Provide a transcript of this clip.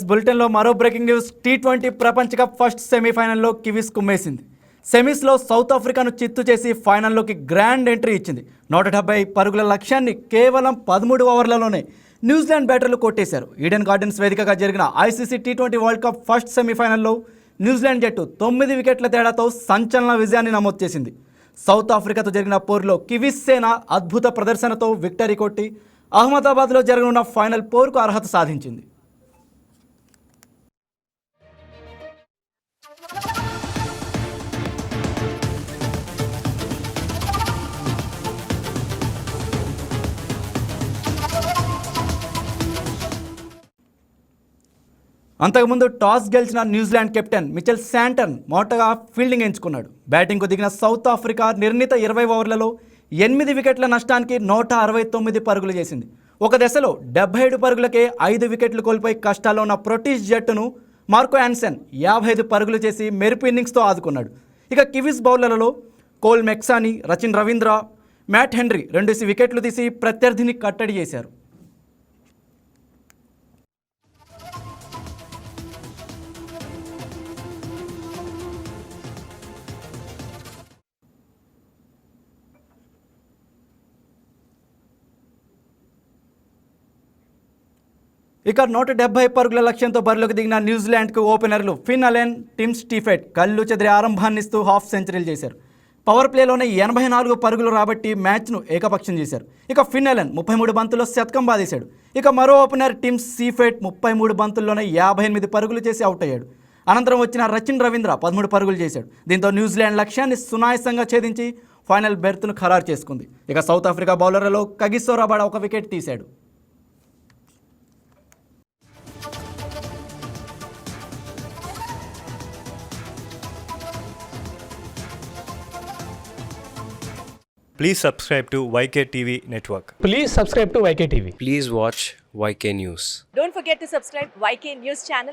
బులెటిన్లో మరో breaking news. T20 ప్రపంచ కప్ ఫస్ట్ సెమీఫైనల్లో కివీస్ కుమ్మేసింది. సెమీస్లో సౌత్ ఆఫ్రికాను చిత్తు చేసి ఫైనల్లోకి గ్రాండ్ ఎంట్రీ ఇచ్చింది. 170 పరుగుల లక్ష్యాన్ని కేవలం 13 ఓవర్లలోనే న్యూజిలాండ్ బ్యాటర్లు కొట్టేశారు. ఈడెన్ గార్డెన్స్ వేదికగా జరిగిన ఐసీసీ టీ20 వరల్డ్ కప్ ఫస్ట్ సెమీఫైనల్లో న్యూజిలాండ్ జట్టు 9 వికెట్ల తేడాతో సంచలన విజయాన్ని నమోదు చేసింది. సౌత్ ఆఫ్రికాతో జరిగిన పోరులో కివీస్ సేన అద్భుత ప్రదర్శనతో విక్టరీ కొట్టి అహ్మదాబాద్లో జరగనున్న ఫైనల్ పోరుకు అర్హత సాధించింది. అంతకుముందు టాస్ గెలిచిన న్యూజిలాండ్ కెప్టెన్ మిచెల్ శాంటన్ మొదటగా ఫీల్డింగ్ ఎంచుకున్నాడు. బ్యాటింగ్కు దిగిన సౌత్ ఆఫ్రికా నిర్ణీత 20 ఓవర్లలో 8 వికెట్ల నష్టానికి 169 పరుగులు చేసింది. ఒక దశలో 77 పరుగులకే 5 వికెట్లు కోల్పోయి కష్టాల్లో ఉన్న బ్రిటిష్ జట్టును మార్కో యాన్సెన్ 55 పరుగులు చేసి మెరుపు ఇన్నింగ్స్తో ఆదుకున్నాడు. ఇక కివీస్ బౌలర్లలో Cole McConchie, Rachin Ravindra, Matt Henry 2 వికెట్లు తీసి ప్రత్యర్థిని కట్టడి చేశారు. ఇక 170 పరుగుల లక్ష్యంతో బరిలోకి దిగిన న్యూజిలాండ్కు ఓపెనర్లు ఫిన్ అలెన్, టిమ్ స్టీఫెట్ కళ్ళు చెదిరే ఆరంభాన్నిస్తూ హాఫ్ సెంచరీలు చేశారు. పవర్ ప్లేలోనే 84 పరుగులు రాబట్టి మ్యాచ్ను ఏకపక్షం చేశారు. ఇక ఫిన్ అలెన్ 33 బంతుల్లో శతకం బాధేశాడు. ఇక మరో ఓపెనర్ టిమ్ స్టీఫెట్ 33 బంతుల్లోనే 58 పరుగులు చేసి అవుట్ అయ్యాడు. అనంతరం వచ్చిన రచిన్ రవీంద్ర 13 పరుగులు చేశాడు. దీంతో న్యూజిలాండ్ లక్ష్యాన్ని సునాయాసంగా ఛేదించి ఫైనల్ బెర్త్ను ఖరారు చేసుకుంది. ఇక సౌత్ ఆఫ్రికా బౌలర్లలో కగిసో రబాడ 1 వికెట్ తీశాడు. Please subscribe to YK TV Network. Please subscribe to YK TV. Please watch YK News. Don't forget to subscribe YK News channel.